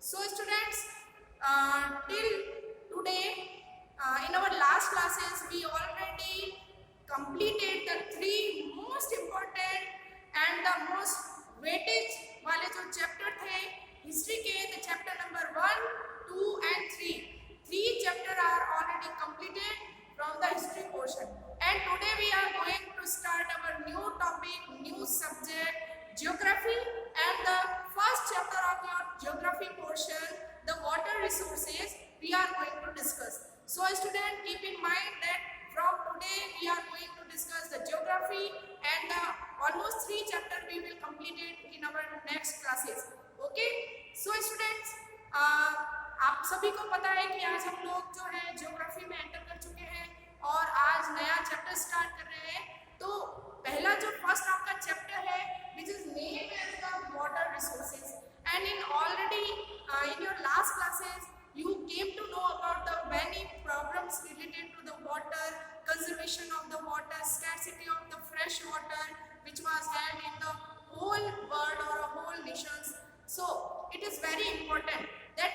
So students, till today, in our last classes, we already completed the three most important and the most weightage वाले जो chapter थे history के, the chapter number 1, 2 and 3. Three chapters are already completed from the history portion. And today we are going to start our new topic, new subject, geography, and the first chapter of your geography portion, the water resources, we are going to discuss. So students, keep in mind that from today we are going to discuss the geography and the almost three chapters we will complete it in our next classes. Okay? So students, आप सभी को पता है कि आज हम लोग जो है ज्योग्राफी में एंटर कर चुके हैं और आज नया चैप्टर स्टार्ट कर रहे हैं. तो पहला जो फर्स्ट आपका चैप्टर है which is named as the water resources, and in already in your last classes you came to know about the many problems related to the water, conservation of the water, scarcity of the fresh water which was held in the whole world or a whole nations. So it is very important that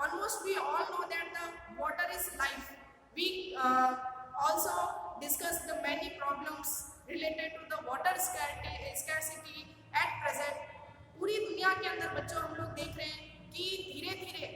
almost we all know that the water is life. We also discuss the many problems related to the water scarcity at present. पूरी दुनिया के अंदर बच्चों हम लोग देख रहे हैं कि धीरे धीरे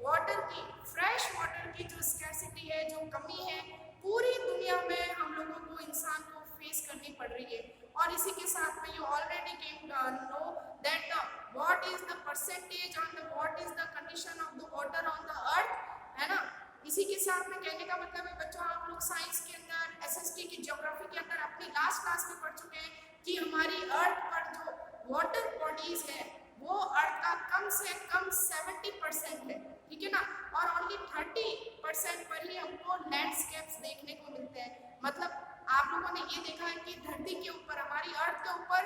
वाटर की, फ्रेश वाटर की जो स्कैरसिटी है, जो कमी है, पूरी दुनिया में हम लोगों को, इंसान को फेस करनी पड़ रही है. और इसी के साथ में you already came know that what is the percentage on the what is the condition of the water on the अर्थ, है ना. इसी के साथ में कहने का मतलब है बच्चों, आप लोग साइंस के अंदर, एसएसटी की ज्योग्राफी के अंदर अपनी लास्ट क्लास में पढ़ चुके हैं कि हमारी अर्थ पर जो वाटर बॉडीज है वो अर्थ का कम से कम 70% है, ठीक है ना. और ओनली 30% पर ही हमको लैंडस्केप्स देखने को मिलते हैं. मतलब आप लोगों ने ये देखा है कि धरती के ऊपर, हमारी अर्थ के ऊपर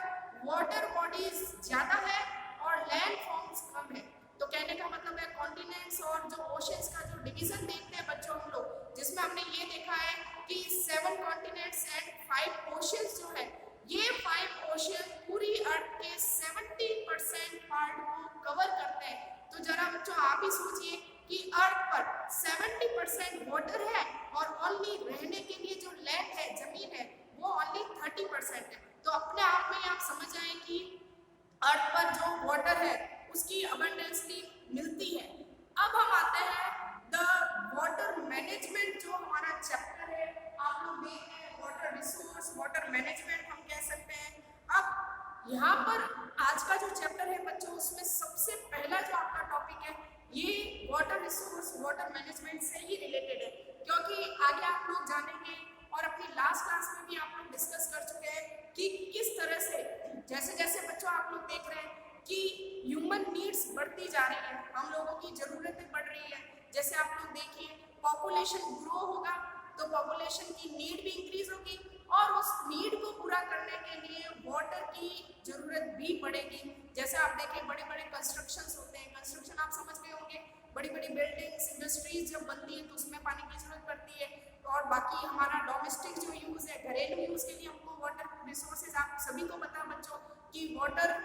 वाटर बॉडीज ज्यादा है और लैंड फॉर्म्स कम है. तो कहने का मतलब है कॉन्टिनेंट्स और जो ओशंस का जो डिवीजन देखते हैं बच्चों हम लोग, जिसमें हमने ये देखा है कि 7 कॉन्टिनेंट्स एंड 5 ओशंस जो है, ये 5 ओशन पूरी अर्थ के 70% पार्ट को कवर करते हैं. तो जरा बच्चों आप ही सोचिए कि अर्थ पर 70% वाटर है और ओनली रहने के लिए जो लैंड है, जमीन है, वो ओनली 30% है. तो अपने आप में आप समझ आए कि अर्थ पर जो वाटर है उसकी अबंडेंसली मिलती है. अब हम आते हैं द वाटर मैनेजमेंट, जो हमारा चैप्टर है. आप लोग देख रहे हैं वाटर रिसोर्स, वाटर मैनेजमेंट हम कह सकते हैं. अब यहाँ पर आज का जो चैप्टर है बच्चों, उसमें सबसे पहला जो आपका टॉपिक है ये वाटर रिसोर्स, वाटर मैनेजमेंट से ही रिलेटेड है, क्योंकि आगे आप लोग जानेंगे और अपनी लास्ट क्लास में भी आप लोग डिस्कस कर चुके हैं कि किस तरह से जैसे जैसे बच्चों आप लोग देख रहे हैं कि ह्यूमन नीड्स बढ़ती जा रही है, हम लोगों की ज़रूरतें बढ़ रही है. जैसे आप लोग देखिए पॉपुलेशन ग्रो होगा तो पॉपुलेशन की नीड भी इंक्रीज होगी और उस नीड को पूरा करने के लिए वाटर की ज़रूरत भी बढ़ेगी. जैसे आप देखिए बड़े बड़े कंस्ट्रक्शंस होते हैं, कंस्ट्रक्शन आप समझ गए होंगे, बड़ी बड़ी बिल्डिंग्स, इंडस्ट्रीज जब बनती है तो उसमें पानी की ज़रूरत पड़ती है. और बाकी हमारा डोमेस्टिक जो यूज़ है, घरेलू यूज़ के लिए हमको वाटर रिसोर्सेज, आप सभी को पता बच्चों कि वाटर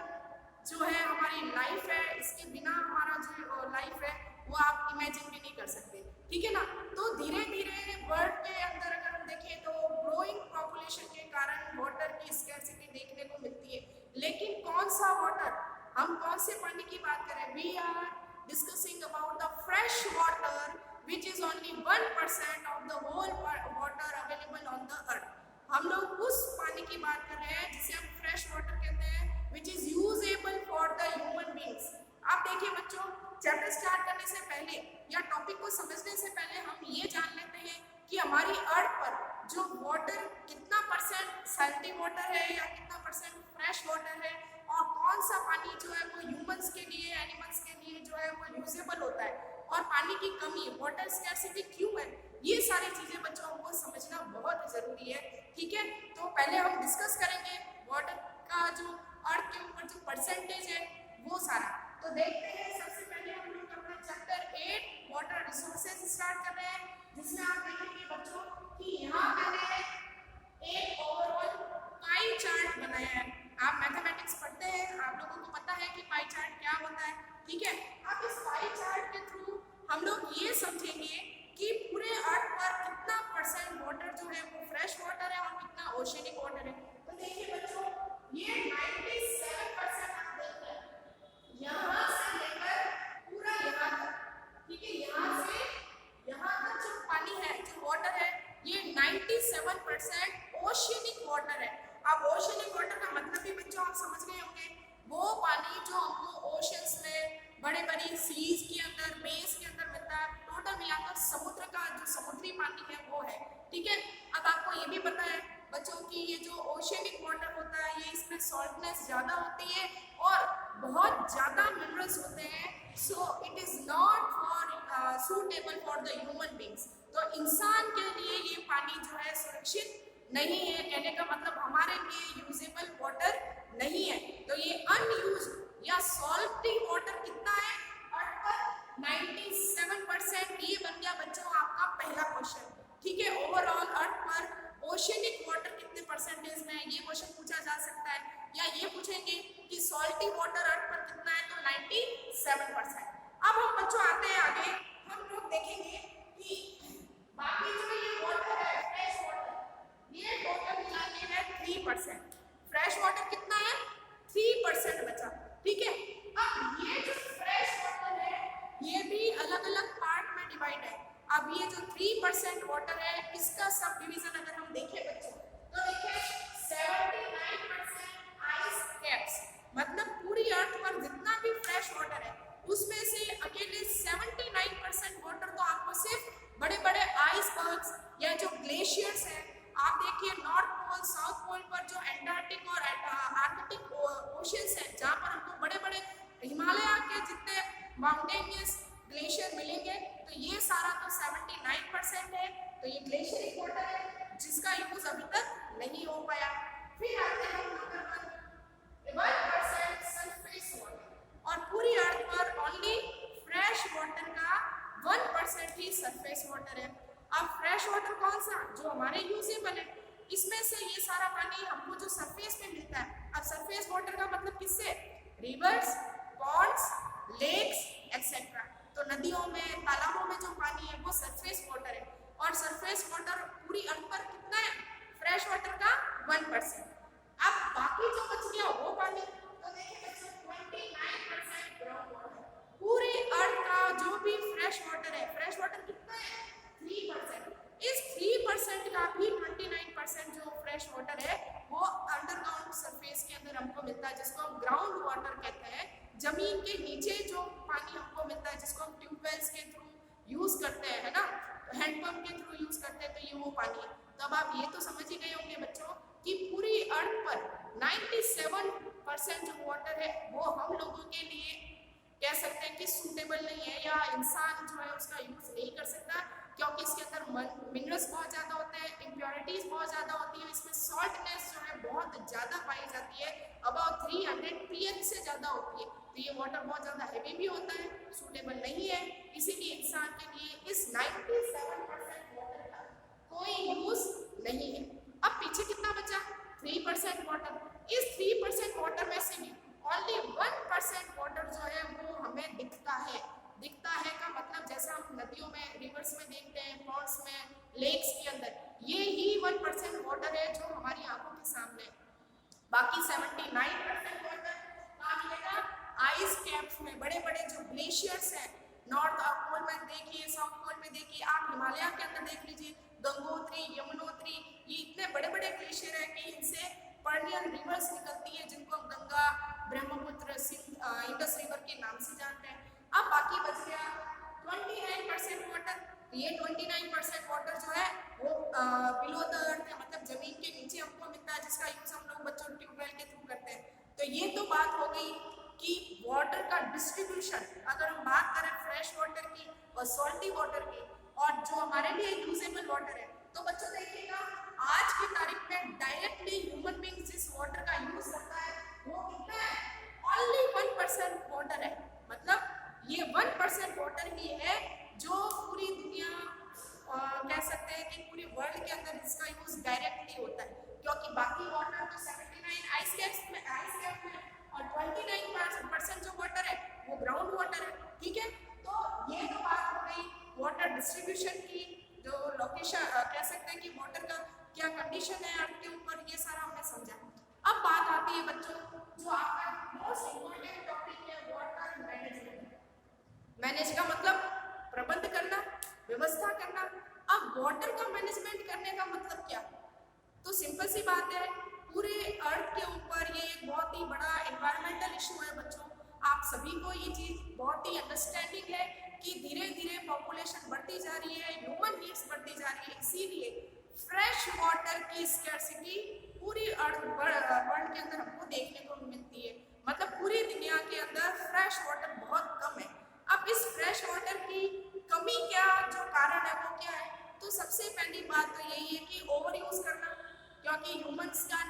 जो है हमारी लाइफ है, इसके बिना हमारा जो लाइफ है वो आप इमेजिन भी नहीं कर सकते, ठीक है ना. तो धीरे धीरे वर्ल्ड के अंदर अगर हम देखें तो ग्रोइंग पॉपुलेशन के कारण वाटर की स्कैरसिटी देखने को मिलती है. लेकिन कौन सा वाटर, हम कौन से पानी की बात करें, we are discussing about the fresh water which is only 1% of the whole water available on the earth. हम लोग उस पानी की बात कर रहे हैं जिसे हम फ्रेश वाटर कहते हैं, which is usable for the human beings. आप देखिए बच्चों, चैप्टर स्टार्ट करने से पहले या टॉपिक को समझने से पहले हम ये जान लेते हैं कि हमारी अर्थ पर जो वाटर कितना परसेंट सैल्टी वाटर है या कितना परसेंट फ्रेश वाटर है और कौन सा पानी जो है वो ह्यूमंस के लिए, एनिमल्स के लिए जो है वो यूजेबल होता है, और पानी की कमी, वाटर स्कैरसिटी क्यों है, ये सारी चीज़ें बच्चों हमको समझना बहुत ज़रूरी है, ठीक है. तो पहले हम डिस्कस करेंगे वाटर का जो अर्थ के ऊपर जो परसेंटेज है वो सारा. तो देखते हैं, सबसे पहले हम लोग अपना चैप्टर 8 वाटर रिसोर्सेज स्टार्ट कर रहे हैं, जिसमें आप देखेंगे बच्चों कि यहाँ मैंने एक ओवरऑल पाई चार्ट बनाया है. आप मैथमेटिक्स पढ़ते हैं, आप लोगों को पता है कि पाई चार्ट क्या होता है, ठीक है. अब इस पाई कहीं सीज के अंदर, बेस के अंदर मिलता है। टोटल मिलाकर समुद्र का जो समुद्री पानी है वो है, ठीक है। अब आपको ये भी पता है बच्चों की ये जो ओशियनिक वाटर होता है ये इसमें सॉल्टनेस ज़्यादा होती है और बहुत ज़्यादा मिनरल्स होते हैं, so it is not for suitable for the human beings. तो इंसान के लिए ये पानी जो है सुरक्षित नहीं है, कहने का मतलब हमारे लिए यूजेबल वाटर नहीं है। तो ये अनयूज या सॉल्टी वाटर कितना है अर्थ पर 97%। ये बन गया बच्चों आपका पहला क्वेश्चन, ठीक है। ओवरऑल अर्थ पर ओशियनिक वाटर कितने परसेंटेज में है ये क्वेश्चन पूछा जा सकता है, या ये पूछेंगे कि सॉल्टी वाटर अर्थ पर कितना है, तो 97%। अब हम बच्चों आते हैं आगे, हम लोग देखेंगे कि बाकी जो ये वाटर है फ्रेश वाटर ये टोटल मिला के है 3%। फ्रेश वाटर कितना है 3% बचा, ठीक है। अब ये जो फ्रेश वाटर है ये भी अलग अलग पार्ट में डिवाइड है। अब ये जो 3% वाटर है इसका सब डिवीजन अगर हम देखें बच्चों तो देखिए 79% आइस कैप्स, मतलब पूरी अर्थ पर जितना भी फ्रेश वाटर है उसमें से अकेले 79% वाटर तो आपको सिर्फ बड़े बड़े आइसबर्ग्स या जो ग्लेशियर्स हैं, आप देखिए नॉर्थ पोल साउथ पोल पर जो एंटार्क्टिक और आर्कटिक ओशियंस है जहाँ पर हमको बड़े बड़े हिमालय के जितने माउंटेनियस ग्लेशियर मिलेंगे, तो ये सारा तो 79% है। तो ये ग्लेशियरिक वाटर है जिसका यूज अभी तक नहीं हो पाया। फिर आते हैं नंबर 1% सरफेस वाटर, और पूरी अर्थ पर ओनली फ्रेश वाटर का 1% ही सरफेस वाटर है। अब फ्रेश वाटर कौन सा, जो हमारे यूजेबल है, इसमें से ये सारा पानी हमको जो सरफेस में मिलता है। अब सरफेस वाटर का मतलब किससे, रिवर्स, पॉन्ड्स, लेक्स एक्सेट्रा। तो नदियों में, तालाबों में जो पानी है वो सरफेस वाटर है, और सरफेस वाटर पूरी अर्थ पर कितना है, फ्रेश वाटर का 1%। अब बाकी जो बच गया वो पानी, तो देखिए बच्चों 29% ग्राउंड वाटर। पूरी अर्थ का जो भी फ्रेश वाटर है, फ्रेश वाटर कितना है 3%। इस 3% का भी 29% जो फ्रेश वाटर है वो अंडरग्राउंड सरफेस के अंदर हमको मिलता है, जिसको हम ग्राउंड वाटर कहते हैं। जमीन के नीचे जो पानी हमको मिलता है जिसको हम ट्यूबवेल्स के थ्रू यूज करते हैं, है ना, हैंडपंप के थ्रू यूज करते हैं, तो ये वो पानी है। तो अब आप ये तो समझ ही गए होंगे बच्चों कि पूरी अर्थ पर 97% जो वाटर है वो हम लोगों के लिए कह सकते हैं कि सूटेबल नहीं है, या इंसान जो है उसका यूज नहीं कर सकता, क्योंकि इसके अंदर मिनरल्स बहुत ज़्यादा होते हैं, इम्प्योरिटीज बहुत ज़्यादा होती है, इसमें सॉल्टनेस जो है बहुत ज़्यादा पाई जाती है, अबाउट 300 pH से ज़्यादा होती है। तो ये वाटर बहुत ज़्यादा हैवी भी होता है, सूटेबल नहीं है, इसीलिए इंसान के लिए इस 97% वाटर का कोई यूज नहीं है। अब पीछे कितना बचा, 3% वाटर। इस 3% वाटर में से भी ओनली 1% वाटर जो है वो हमें दिखता है। दिखता है का मतलब जैसा हम नदियों में, रिवर्स में देखते हैं, पॉन्ड्स में, लेक्स के अंदर, ये ही 1% वाटर है जो हमारी आंखों के सामने है। बाकी 79% वाटर कहाँ मिलेगा, आइस कैप्स में। बड़े बड़े जो ग्लेशियर्स हैं, नॉर्थ पोल में देखिए, साउथ पोल में देखिए, आप हिमालय के अंदर देख लीजिए, गंगोत्री, यमुनोत्री, ये इतने बड़े बड़े ग्लेशियर हैं कि इनसे पर्नियन रिवर्स निकलती है, जिनको हम गंगा, ब्रह्मपुत्र, इंडस रिवर के नाम से जानते हैं। अब बाकी बच गया 29% वाटर। ये 29% वाटर जो है वो बिलो द अर्थ है, मतलब जमीन के नीचे हमको मिलता है, जिसका यूज हम लोग बच्चों ट्यूबवेल के थ्रू करते हैं। तो ये तो बात हो गई कि वाटर का डिस्ट्रीब्यूशन। अगर हम बात करें फ्रेश वाटर की और सॉल्टी वाटर की, और जो हमारे लिए यूजेबल वाटर है, तो बच्चों देखिएगा आज की तारीख में डायरेक्टली ह्यूमन बींग जिस वाटर का यूज करता है वो कितना है, ओनली 1% वाटर है। मतलब ये 1% वाटर ही है जो पूरी दुनिया कह सकते हैं कि पूरी वर्ल्ड के अंदर इसका यूज डायरेक्टली होता है, क्योंकि बाकी वाटर तो 79 आइस कैप में और 29% जो वाटर है वो ग्राउंड वाटर है, ठीक है। तो ये तो बात हो गई वाटर डिस्ट्रीब्यूशन की, जो लोकेशन कह सकते हैं कि वाटर का क्या कंडीशन है अर्थ के ऊपर, ये सारा हमने समझा। अब बात आती है बच्चों जो आपका मोस्ट इम्पोर्टेंट टॉपिक है, वाटर मैनेजमेंट। मैनेज का मतलब प्रबंध करना, व्यवस्था करना। अब वाटर का मैनेजमेंट करने का मतलब क्या, तो सिंपल सी बात है, पूरे अर्थ के ऊपर ये एक बहुत ही बड़ा एनवायरमेंटल इशू है बच्चों। आप सभी को ये चीज बहुत ही अंडरस्टैंडिंग है कि धीरे धीरे पॉपुलेशन बढ़ती जा रही है, ह्यूमन नीड्स बढ़ती जा रही है, इसीलिए फ्रेश वाटर की स्कैर्सिटी पूरी वर्ल्ड के अंदर हमको देखने को मिलती है। मतलब पूरी दुनिया के अंदर फ्रेश वाटर बहुत कम है। अब इस फ्रेश वाटर की कमी क्या जो कारण है वो क्या है? तो सबसे पहली बात तो यही है कि ओवर यूज करना, क्योंकि ह्यूमंस का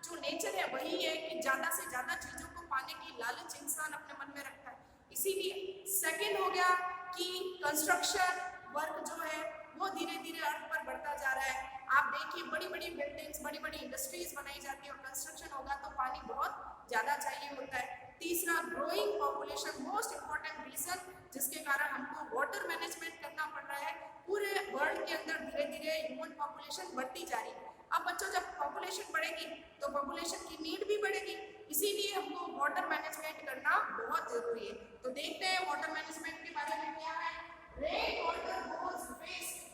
जो नेचर है वही है कि ज़्यादा से ज़्यादा चीज़ों को पाने की लालच इंसान अपने मन में रखता है, इसीलिए। सेकंड हो गया कि कंस्ट्रक्शन वर्क जो है वो धीरे धीरे अर्थ पर बढ़ता जा रहा है। आप देखिए बड़ी बड़ी बिल्डिंग्स, बड़ी बड़ी इंडस्ट्रीज बनाई जाती है और कंस्ट्रक्शन होगा तो पानी बहुत ज़्यादा चाहिए होता है। तीसरा, growing population, most important reason जिसके कारण हमको वाटर मैनेजमेंट करना पड़ रहा है। पूरे वर्ल्ड के अंदर धीरे धीरे ह्यूमन पॉपुलेशन बढ़ती जा रही है। अब बच्चों, जब पॉपुलेशन बढ़ेगी तो पॉपुलेशन की नीड भी बढ़ेगी, इसीलिए हमको वाटर मैनेजमेंट करना बहुत जरूरी है। तो देखते हैं वाटर मैनेजमेंट के बारे में क्या है। Rain water goes waste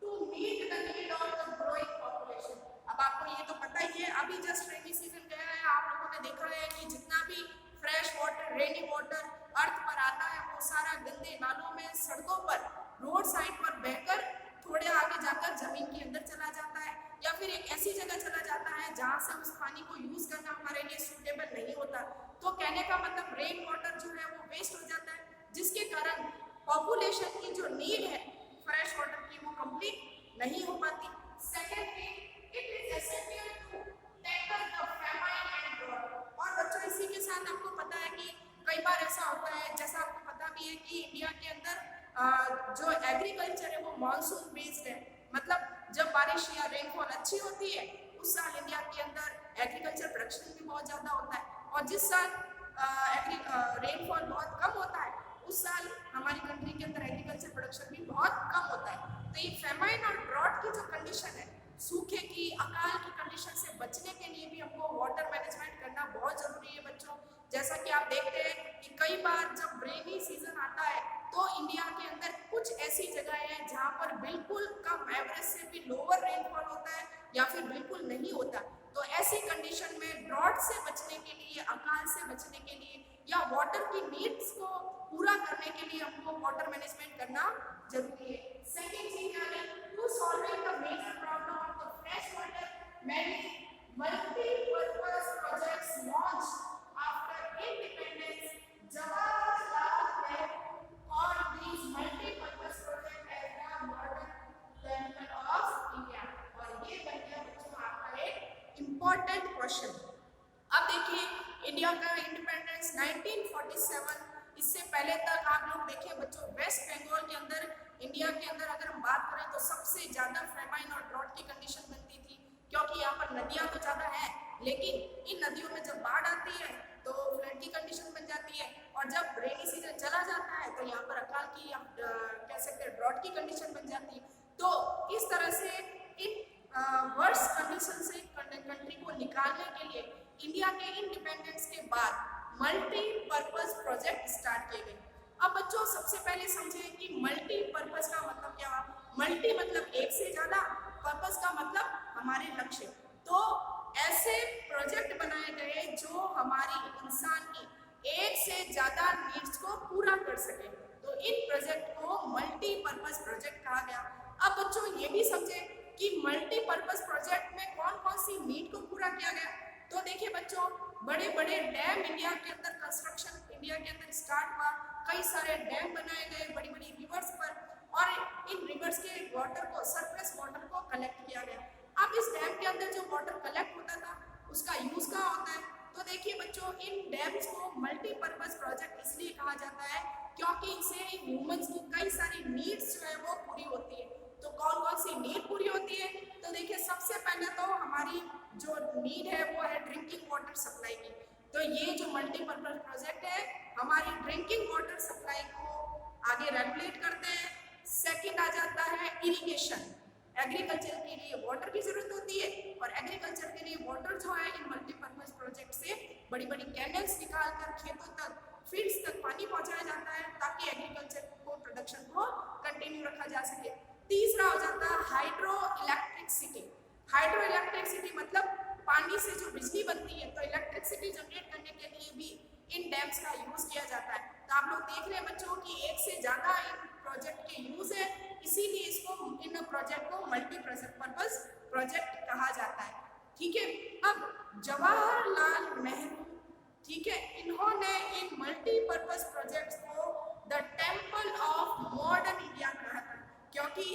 to meet the need of the growing population. अब आपको ये तो पता ही है, अभी जस्ट रेनी सीजन गया है, आप लोगों ने देखा है कि जितना भी फ्रेश वाटर, रेनी वाटर अर्थ पर आता है वो सारा गंदे नालों में, सड़कों पर, रोड साइड पर बहकर थोड़े आगे जाकर जमीन के अंदर चला जाता है, या फिर एक ऐसी जगह चला जाता है जहाँ से उस पानी को यूज करना हमारे लिए सूटेबल नहीं होता। तो कहने का मतलब रेन वाटर जो है वो वेस्ट हो जाता है, जिसके कारण पॉपुलेशन की जो नीड है फ्रेश वाटर की वो कंप्लीट नहीं हो पाती। Second thing, it is essential to tackle the famine and drought. और बच्चों, इसी के साथ आपको पता है कि कई बार ऐसा होता है, जैसा आपको पता भी है कि इंडिया के अंदर जो एग्रीकल्चर है वो मानसून बेस्ड है। मतलब जब बारिश या रेनफॉल अच्छी होती है उस साल इंडिया के अंदर एग्रीकल्चर प्रोडक्शन भी बहुत ज़्यादा होता है, और जिस साल रेनफॉल बहुत कम होता है उस साल हमारी कंट्री के अंदर एग्रीकल्चर प्रोडक्शन भी बहुत कम होता है। तो ये फेमाइन और ड्रॉट की जो कंडीशन है, सूखे की, अकाल की कंडीशन से बचने के लिए भी हमको वाटर मैनेजमेंट करना बहुत ज़रूरी है बच्चों। जैसा कि आप देखते हैं कि कई बार जब रेनी सीजन आता है तो इंडिया के अंदर कुछ ऐसी जगह है जहाँ पर बिल्कुल कम, एवरेज से भी लोअर रेनफॉल होता है या फिर बिल्कुल नहीं होता। तो ऐसी कंडीशन में ड्रॉट से बचने के लिए, अकाल से बचने के लिए या वाटर की नीड्स को पूरा करने के लिए हमको वाटर मैनेजमेंट करना जरूरी है। सेकेंड चीज है to solving the major problem of the fresh water, many multipurpose projects launch after independence. Jawaharlal Nehru called these multi-purpose project as the modern temple of India। और ये बन गया बच्चों आपका एक इम्पोर्टेंट क्वेश्चन। अब देखिए, इंडिया का इंडिपेंडेंस 1947, इससे पहले तक आप लोग देखिए बच्चों, वेस्ट बंगाल के अंदर, इंडिया के अंदर अगर हम बात करें तो सबसे ज्यादा फेमाइन और ड्रॉट की कंडीशन बनती थी, क्योंकि यहाँ पर नदियाँ तो ज्यादा हैं, लेकिन इन नदियों में जब बाढ़ आती है तो फ्लड की कंडीशन बन जाती है, और जब रेनी सीजन चला जाता है तो यहाँ पर अकाल की, कह सकते हैं ड्रॉट की कंडीशन बन जाती है। तो इस तरह से इन वर्स्ट कंडीशन से कंट्री को निकालने के लिए इंडिया के इंडिपेंडेंस के बाद मल्टीपर्पज प्रोजेक्ट स्टार्ट किए गए। अब बच्चों, सबसे पहले समझे कि मल्टीपर्पज का मतलब क्या हुआ। मल्टी मतलब एक से ज्यादा, पर्पज का मतलब हमारे लक्ष्य। तो ऐसे प्रोजेक्ट बनाए गए जो हमारी इंसान की एक से ज्यादा नीड्स को पूरा कर सके, तो इन प्रोजेक्ट को मल्टीपर्पज प्रोजेक्ट कहा गया। अब बच्चों ये भी समझे कि मल्टीपर्पज प्रोजेक्ट में कौन कौन सी नीड को पूरा किया गया। तो देखिए बच्चों, बड़े बड़े डैम इंडिया के अंदर कंस्ट्रक्शन इंडिया के अंदर स्टार्ट हुआ, कई सारे डैम बनाए गए बड़ी बड़ी रिवर्स पर, और इन रिवर्स के वाटर को, सरप्लस वाटर को कलेक्ट किया गया। अब इस डैम के अंदर जो वाटर कलेक्ट होता था उसका यूज कहाँ होता है। तो देखिए बच्चों, इन डैम्स को मल्टीपर्पज प्रोजेक्ट इसलिए कहा जाता है क्योंकि इनसे ह्यूमंस की कई सारी नीड्स जो है वो पूरी होती है। तो कौन कौन सी नीड पूरी होती है? तो देखिए, सबसे पहले तो हमारी जो नीड है वो है ड्रिंकिंग वाटर सप्लाई की। तो ये जो मल्टीपर्पज प्रोजेक्ट है हमारी ड्रिंकिंग वाटर सप्लाई को आगे रेगुलेट करते हैं। सेकंड आ जाता है इरिगेशन। एग्रीकल्चर के लिए वाटर की जरूरत होती है, और एग्रीकल्चर के लिए वाटर जो है इन मल्टीपर्पज प्रोजेक्ट से बड़ी बड़ी कैनल्स निकाल कर खेतों तक, फील्ड्स तक पानी पहुंचाया जाता है ताकि एग्रीकल्चर को, प्रोडक्शन को कंटिन्यू रखा जा सके। तीसरा हो जाता है हाइड्रो इलेक्ट्रिसिटी। हाइड्रो इलेक्ट्रिसिटी मतलब पानी से जो बिजली बनती है, तो इलेक्ट्रिसिटी जनरेट करने के लिए भी इन डैम्स का यूज किया जाता है। तो आप लोग देख रहे हैं बच्चों कि एक से ज्यादा इन प्रोजेक्ट के यूज है, इसीलिए इसको इन प्रोजेक्ट को मल्टीपर्पज प्रोजेक्ट कहा जाता है। ठीक है, अब जवाहरलाल नेहरू, ठीक है, इन्होंने इन मल्टीपर्पज प्रोजेक्ट्स को the temple of modern India कहा था, क्योंकि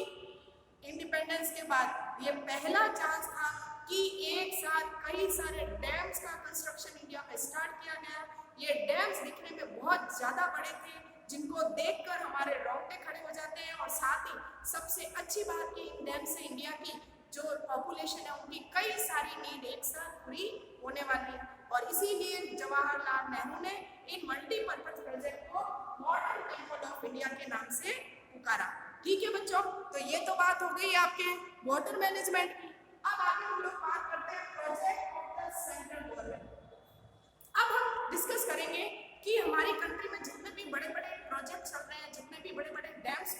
इंडिपेंडेंस के बाद ये पहला चांस था कि एक साथ कई सारे डैम्स का कंस्ट्रक्शन इंडिया में स्टार्ट किया गया। ये डैम्स दिखने में बहुत ज्यादा बड़े थे, जिनको देखकर हमारे रोंगटे खड़े हो जाते हैं, और साथ ही सबसे अच्छी बात कि इन डैम से इंडिया की जो पॉपुलेशन है उनकी कई सारी नीड एक साथ पूरी होने वाली है, और इसीलिए जवाहरलाल नेहरू ने इन मल्टीपर्पज प्रोजेक्ट को मॉडर्न टेम्पल ऑफ इंडिया के नाम से पुकारा। ठीक है बच्चों, तो ये तो बात हो गई आपके वाटर मैनेजमेंट की। अब आगे हम लोग बात करते हैं project of the central government. अब हम डिस्कस करेंगे कि हमारी कंट्री में जितने भी बड़े बड़े प्रोजेक्ट चल रहे हैं, जितने भी बड़े बड़े डैम्स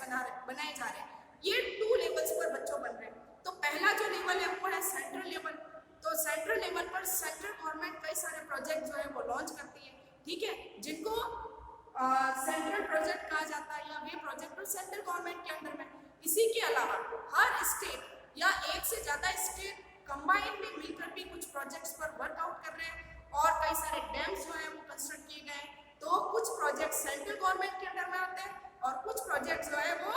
बनाए जा रहे हैं, ये 2 लेवल्स पर बच्चों बन रहे हैं। तो पहला जो लेवल है वो है सेंट्रल लेवल। तो सेंट्रल लेवल पर सेंट्रल गवर्नमेंट कई सारे प्रोजेक्ट जो है वो लॉन्च करती है, ठीक है, जिनको सेंट्रल प्रोजेक्ट कहा जाता है, या वे प्रोजेक्ट सेंट्रल गवर्नमेंट के अंदर में। इसी के अलावा हर स्टेट या एक से ज्यादा स्टेट कंबाइन में मिलकर भी कुछ प्रोजेक्ट्स पर वर्कआउट कर रहे हैं, और कई सारे डैम्स जो है वो कंस्ट्रक्ट किए गए हैं। तो कुछ प्रोजेक्ट सेंट्रल गवर्नमेंट के अंडर में आते हैं, और कुछ प्रोजेक्ट जो है वो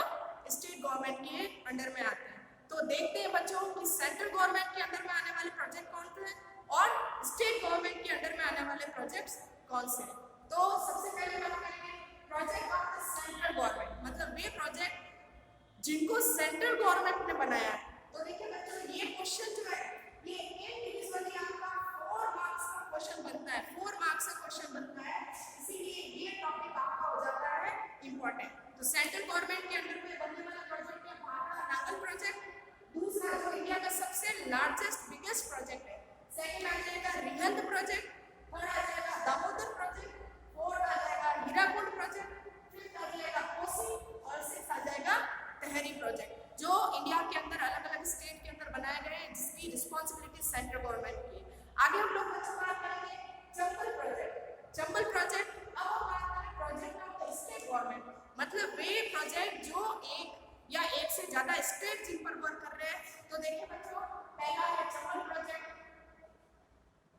स्टेट गवर्नमेंट के अंडर में आते हैं। तो देखते हैं बच्चों कि सेंट्रल गवर्नमेंट के अंडर में आने वाले प्रोजेक्ट कौन से हैं और स्टेट गवर्नमेंट के अंडर में आने वाले प्रोजेक्ट्स कौन से हैं। तो सबसे पहले बात करेंगे project of the central government, मतलब वे प्रोजेक्ट जिनको सेंट्रल गवर्नमेंट ने बनाया है। तो देखिए बच्चों, ये क्वेश्चन जो है ये इंडिविजुअली आपका 4 मार्क्स का क्वेश्चन बनता है, 4 मार्क्स का क्वेश्चन बनता है, इसीलिए ये टॉपिक आपका हो जाता है इंपॉर्टेंट। तो सेंट्रल गवर्नमेंट के अंडर में बनने वाला प्रोजेक्ट है भाखड़ा नागल प्रोजेक्ट। दूसरा जो इंडिया का सबसे लार्जेस्ट बिगेस्ट प्रोजेक्ट है, सेकंड आ जाएगा रिहंद प्रोजेक्ट, थर्ड आ जाएगा दामोदर प्रोजेक्ट, फोर्थ आ जाएगा हीराकुंड प्रोजेक्ट, फिफ्थ आ जाएगा कोसी, और सिक्स्थ आ जाएगा तहरी प्रोजेक्ट, जो इंडिया के अंदर अलग अलग स्टेट के अंदर बनाए गए हैं, जिसकी रिस्पॉन्सिबिलिटी सेंट्रल गवर्नमेंट की है। आगे हम लोग बच्चों बात करेंगे चंबल प्रोजेक्ट। चंबल प्रोजेक्ट, अब हम बात करें project of the state government, मतलब वे प्रोजेक्ट जो एक या एक से ज्यादा स्टेट जिन पर वर्क कर रहे हैं। तो देखिए बच्चों, पहला है चंबल प्रोजेक्ट,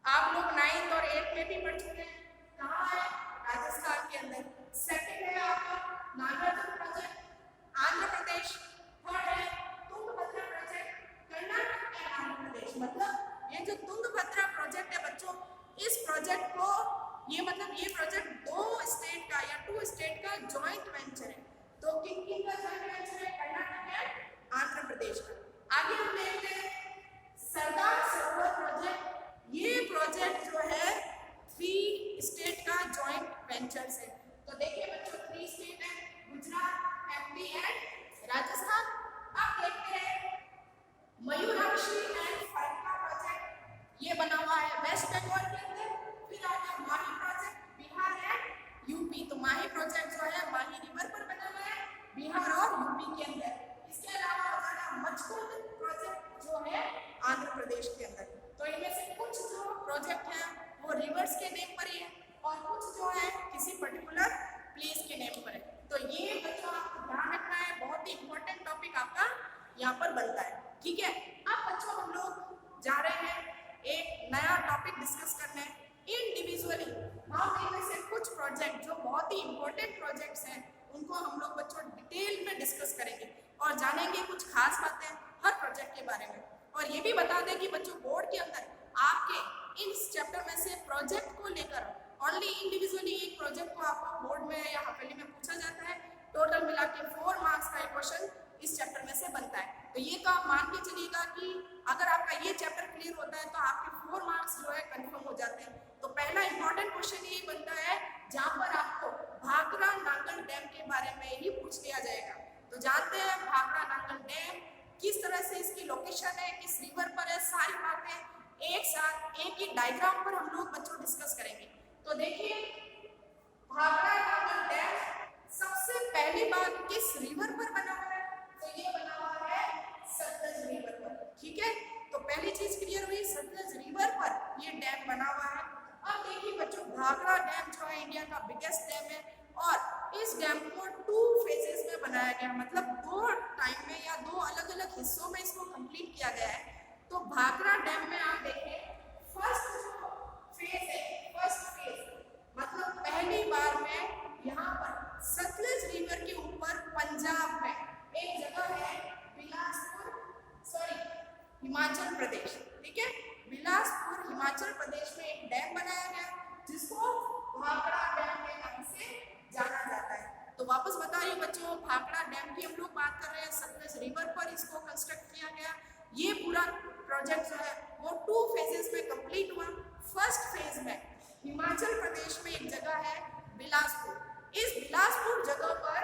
आप लोग 9th और 8th में भी पढ़ चुके हैं, कहाँ है, राजस्थान के अंदर। सेकंड है आपका नागार्जुन प्रोजेक्ट, आंध्र प्रदेश। थर्ड है तुंगभद्रा प्रोजेक्ट, कर्नाटक एंड आंध्र प्रदेश। मतलब ये जो तुंगभद्रा प्रोजेक्ट है बच्चों, इस प्रोजेक्ट को ये प्रोजेक्ट 2 स्टेट का या 2 स्टेट का जॉइंट वेंचर है। तो किन का जॉइंट वेंचर है, कर्नाटक एंड आंध्र प्रदेश का। आगे हम देखते हैं सरदार सरोवर प्रोजेक्ट। ये प्रोजेक्ट जो है 3 स्टेट का जॉइंट वेंचर है। तो देखिए बच्चों, 3 स्टेट है, गुजरात, एमपी एंड राजस्थान। अब देखते हैं मयूराक्षी एंड फरक्का प्रोजेक्ट, ये बना हुआ है वेस्ट बंगाल के अंदर। फिर आ गया माही प्रोजेक्ट, बिहार एंड यूपी। तो माही प्रोजेक्ट जो है माही रिवर पर बना हुआ है, बिहार और यूपी के अंदर। इसके अलावा हो जाएगा मचकुंद प्रोजेक्ट जो है आंध्र प्रदेश के अंदर। तो इनमें से कुछ जो प्रोजेक्ट हैं वो रिवर्स के नेम पर ही है, और कुछ जो है किसी पर्टिकुलर प्लेस के नेम पर है। तो ये बच्चों आपको ध्यान रखना है, बहुत ही इंपॉर्टेंट टॉपिक आपका यहाँ पर बनता है, ठीक है। अब बच्चों हम लोग जा रहे हैं एक नया टॉपिक डिस्कस करने, इंडिविजुअली हम इनमें से कुछ प्रोजेक्ट जो बहुत ही इंपॉर्टेंट प्रोजेक्ट्स हैं उनको हम लोग बच्चों डिटेल में डिस्कस करेंगे, और जानेंगे कुछ खास बातें हर प्रोजेक्ट के बारे में। और ये भी बता दें कि बच्चों बोर्ड के अंदर आपके इस चैप्टर में से प्रोजेक्ट को लेकर ओनली इंडिविजुअली एक प्रोजेक्ट को आपको बोर्ड में या हाफेली में पूछा जाता है। टोटल मिला के 4 मार्क्स का क्वेश्चन इस चैप्टर में से बनता है। तो ये काम मान के चलिएगा कि अगर आपका ये चैप्टर क्लियर होता है तो आपके 4 मार्क्स जो है कंफर्म हो जाते हैं। तो पहला इंपॉर्टेंट क्वेश्चन ये बनता है जहाँ पर आपको भाखड़ा नांगल डैम के बारे में ही पूछ लिया जाएगा। तो जानते हैं भाखड़ा नांगल डैम किस तरह से इसकी लोकेशन है, किस रिवर पर है, सारी बातें एक साथ एक ही डायग्राम पर हम लोग बच्चों डिस्कस करेंगे। तो देखिए भाखड़ा नांगल डैम सबसे पहली बात किस रिवर पर बना हुआ है, तो ये बना हुआ है सतलज रिवर पर, ठीक है। तो पहली चीज क्लियर हुई, सतलज रिवर पर ये डैम बना हुआ है। अब देखिए बच्चों भाखड़ा डैम जो है डैम को 2 फेजेस में बनाया गया, मतलब 2 टाइम में या 2 अलग अलग हिस्सों में इसको कंप्लीट किया गया है। तो भाखड़ा डैम में आप देखें फर्स्ट जो फेज है, फर्स्ट फेज मतलब पहली बार में यहाँ पर सतलज रिवर के ऊपर पंजाब में एक जगह है हिमाचल प्रदेश, ठीक है, बिलासपुर हिमाचल प्रदेश में एक डैम बनाया गया जिसको भाखड़ा डैम के नाम से जाना जाता है। तो वापस बता रही हूँ बच्चों, भाखड़ा डैम की हम लोग बात कर रहे हैं, सतलज रिवर पर इसको कंस्ट्रक्ट किया गया। ये पूरा प्रोजेक्ट जो है वो 2 फेजेस में कंप्लीट हुआ। फर्स्ट फेज में हिमाचल प्रदेश में एक जगह है बिलासपुर, इस बिलासपुर जगह पर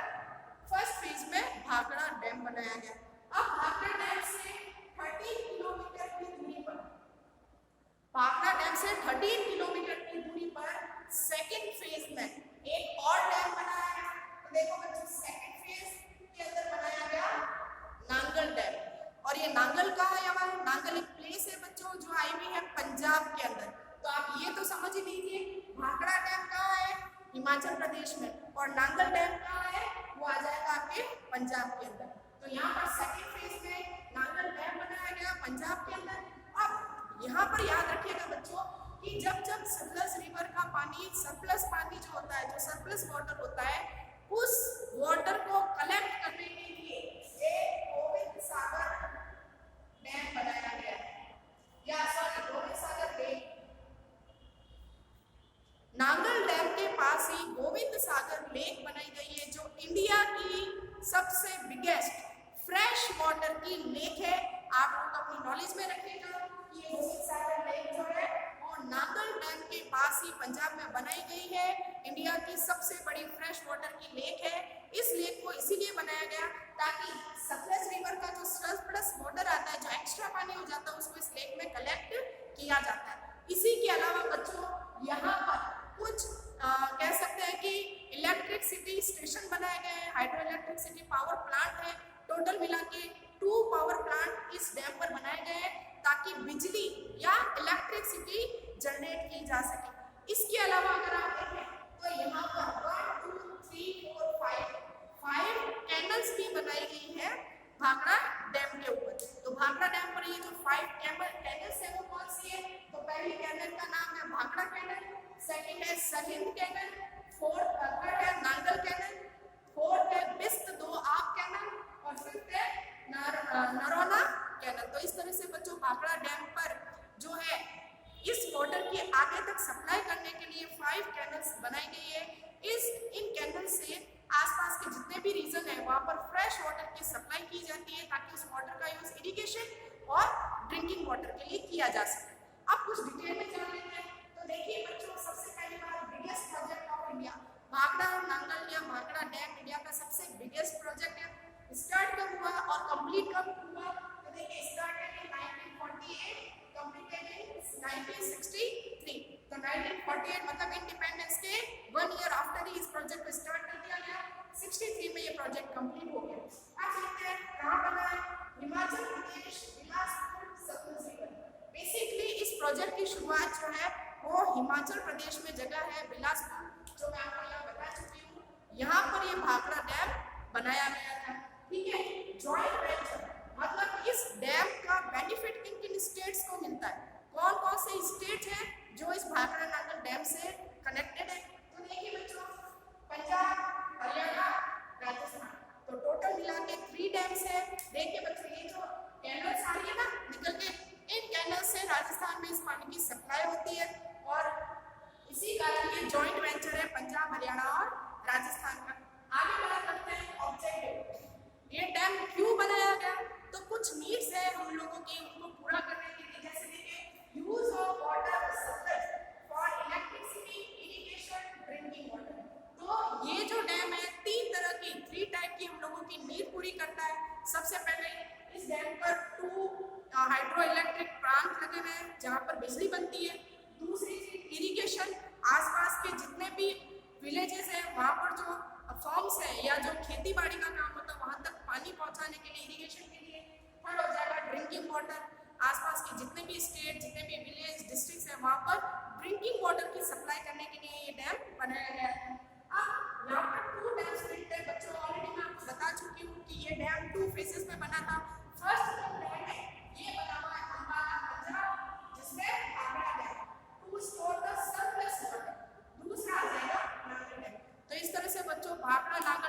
फर्स्ट फेज में भाखड़ा डैम बनाया गया। अब भाखड़ा डैम से 13 किलोमीटर की दूरी पर, भाखड़ा डैम से 13 किलोमीटर की दूरी पर सेकेंड फेज में एक और डैम बनाया गया। तो देखो बच्चों, सेकेंड फेज के अंदर बनाया गया नांगल डैम। और ये नांगल कहाँ है? हमारा नांगल एक प्लेस है बच्चों जो आई हुई है पंजाब के अंदर। तो आप ये तो समझ ही लीजिए भाखड़ा डैम कहाँ है? हिमाचल प्रदेश में। और नांगल डैम कहाँ है? वो आ जाएगा आपके पंजाब के अंदर। तो यहाँ पर सेकेंड फेज में नांगल डैम बनाया गया पंजाब के अंदर। अब यहाँ पर याद रखिएगा बच्चों कि जब जब सतलज रिवर का पानी, सरप्लस पानी जो होता है, जो सरप्लस वाटर होता है, उस वाटर को कलेक्ट करने के लिए एक गोविंद सागर डैम बनाया गया है, या सॉरी गोविंद सागर लेक। नांगल डैम के पास ही गोविंद सागर लेक बनाई गई है जो इंडिया की सबसे बिगेस्ट फ्रेश वाटर की लेक है। आप लोग अपनी नॉलेज में रखिएगा कि ये गोविंद सागर लेक जो है और नांगल डैम के पास ही पंजाब में बनाई गई है, इंडिया की सबसे बड़ी फ्रेश वाटर की लेक है। इस लेक को इसीलिए बनाया गया ताकि सतलज रिवर का जो सरप्लस वाटर आता है, जो एक्स्ट्रा पानी हो जाता है, उसको इस लेक में कलेक्ट किया जाता है। इसी के अलावा बच्चों यहाँ पर कुछ कह सकते हैं कि इलेक्ट्रिसिटी स्टेशन बनाए गए हैं, हाइड्रो इलेक्ट्रिसिटी पावर प्लांट है। टोटल मिला के 2 पावर प्लांट इस डैम पर बनाए गए हैं ताकि बिजली या इलेक्ट्रिसिटी जनरेट की जा सके। इसके अलावा अगर आप देखें तो यहाँ पर 1 2 3 4 5 कैनल्स भी बनाई गई है भाखड़ा डैम के ऊपर। तो भाखड़ा डैम पर ये जो 5 कैनल्स है वो कौन सी है? तो पहली कैनल का नाम है भाखड़ा कैनल, सेकंड है सरहिंद कैनल, थर्ड है नांगल कैनल, फोर्थ है बिस्त 2 आप कैनल और फिफ्थ है नरोला कैनल। तो इस तरह से बच्चों भाखड़ा डैम पर जो है इस वाटर की आगे तक सप्लाई करने के लिए 5 कैनल्स बनाई गई है। इन कैनल से आसपास के जितने भी रीजन है वहाँ पर फ्रेश वाटर की सप्लाई की जाती है ताकि उस वाटर का यूज इरिगेशन और ड्रिंकिंग वाटर के लिए किया जा सके। अब कुछ डिटेल में जान लेते हैं। तो देखिए बच्चों, सबसे पहली बात, biggest project of India Bhakra Nangal या भाखड़ा डैम इंडिया का सबसे बिगेस्ट प्रोजेक्ट है। स्टार्ट कब हुआ और कंप्लीट कब हुआ? तो देखिए स्टार्टेड इन 1948, कंप्लीटेड इन 1963। तो 1948 मतलब इंडिपेंडेंस के 1 ईयर आफ्टर ही इस प्रोजेक्ट को स्टार्ट कर दिया गया। 63 में ये प्रोजेक्ट कंप्लीट हो गया। अब देखते हैं कहाँ बना है? हिमाचल प्रदेश, बिलासपुर, सतलज रिवर। बेसिकली इस प्रोजेक्ट की शुरुआत जो है वो हिमाचल प्रदेश में जगह है बिलासपुर, जो मैं आपको यहाँ बता चुकी हूँ। यहाँ पर ये भाखड़ा डैम बनाया गया था, ठीक है। जॉइंट वेंचर मतलब इस डैम का बेनिफिट किन किन स्टेट्स को मिलता है, कौन कौन से स्टेट हैं जो इस भाखड़ा नांगल डैम से कनेक्टेड है? तो देखिए बच्चों, पंजाब, हरियाणा, राजस्थान। तो टोटल मिला के 3 डैम्स है। देखिए बच्चों, ये जो कैनल्स आ रही है ना निकल के, इन कैनल से राजस्थान में इस पानी की सप्लाई होती है और इसी कारण ये जॉइंट वेंचर है पंजाब, हरियाणा और राजस्थान का। आगे बात करते हैं ऑब्जेक्टिव। ये डैम क्यों बनाया गया? तो कुछ नीड्स है हम लोगों की, उनको पूरा करने के लिए। जैसे देखिए, use of water supply for electricity, irrigation, drinking water. तो ये जो डैम है 3 टाइप की हम लोगों की नीड पूरी करता है। सबसे पहले इस डैम पर 2 हाइड्रो इलेक्ट्रिक प्लांट लगे हुए हैं जहाँ पर बिजली बनती है। दूसरी चीज इरिगेशन, आसपास के जितने भी विलेजेस हैं वहाँ पर जो फॉर्म्स है या जो खेती बाड़ी का काम होता है वहाँ तक पानी पहुँचाने के लिए, इरिगेशन के लिए। थर्ड हो जाएगा ड्रिंकिंग वाटर, आसपास के जितने भी स्टेट, जितने भी विलेज, डिस्ट्रिक्ट्स हैं वहाँ पर ड्रिंकिंग वाटर की सप्लाई करने के लिए ये डैम बनाया गया है। अब यहाँ पर 2 डैम्स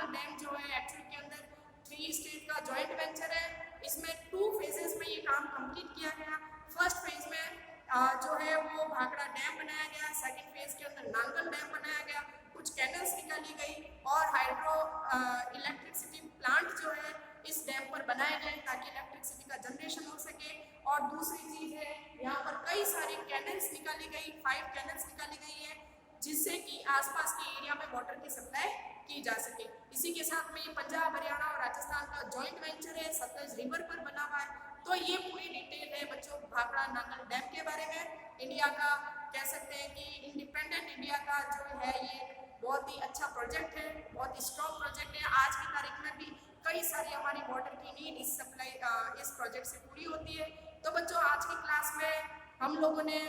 नांगल डैम जो है एक्चुअली के अंदर 3 स्टेट का जॉइंट वेंचर है। इसमें 2 फेजेस में ये काम कंप्लीट किया गया। फर्स्ट फेज में जो है वो भाखड़ा डैम बनाया गया, सेकंड फेज के अंदर नांगल डैम बनाया गया, कुछ कैनल्स निकाली गई और हाइड्रो इलेक्ट्रिसिटी प्लांट जो है इस डैम पर बनाए गए ताकि इलेक्ट्रिसिटी का जनरेशन हो सके। और दूसरी चीज है यहाँ पर कई सारी कैनल्स निकाली गई, 5 कैनल्स निकाली गई है जिससे कि आसपास के एरिया में वाटर की सप्लाई की जा सके। इसी के साथ में ये पंजाब, हरियाणा और राजस्थान का जॉइंट वेंचर है, सतलज रिवर पर बना हुआ है। तो ये पूरी डिटेल है बच्चों भाखड़ा नांगल डैम के बारे में। इंडिया का कह सकते हैं कि इंडिपेंडेंट इंडिया का जो है ये बहुत ही अच्छा प्रोजेक्ट है, बहुत ही स्ट्रॉन्ग प्रोजेक्ट है। आज की तारीख में भी कई सारी हमारी वाटर की नीड इस प्रोजेक्ट से पूरी होती है। तो बच्चों आज की क्लास में हम लोगों ने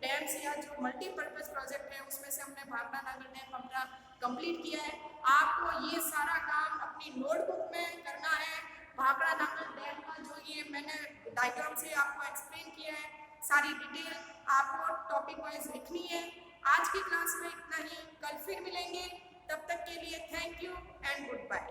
डैम्स या जो मल्टीपर्पज प्रोजेक्ट है उसमें से हमने भाखड़ा नांगल डैम अपना कंप्लीट किया है। आपको ये सारा काम अपनी नोटबुक में करना है। भाखड़ा नांगल डैम का जो ये मैंने डायग्राम से आपको एक्सप्लेन किया है, सारी डिटेल आपको टॉपिक वाइज लिखनी है। आज की क्लास में इतना ही, कल फिर मिलेंगे, तब तक के लिए thank you and good bye.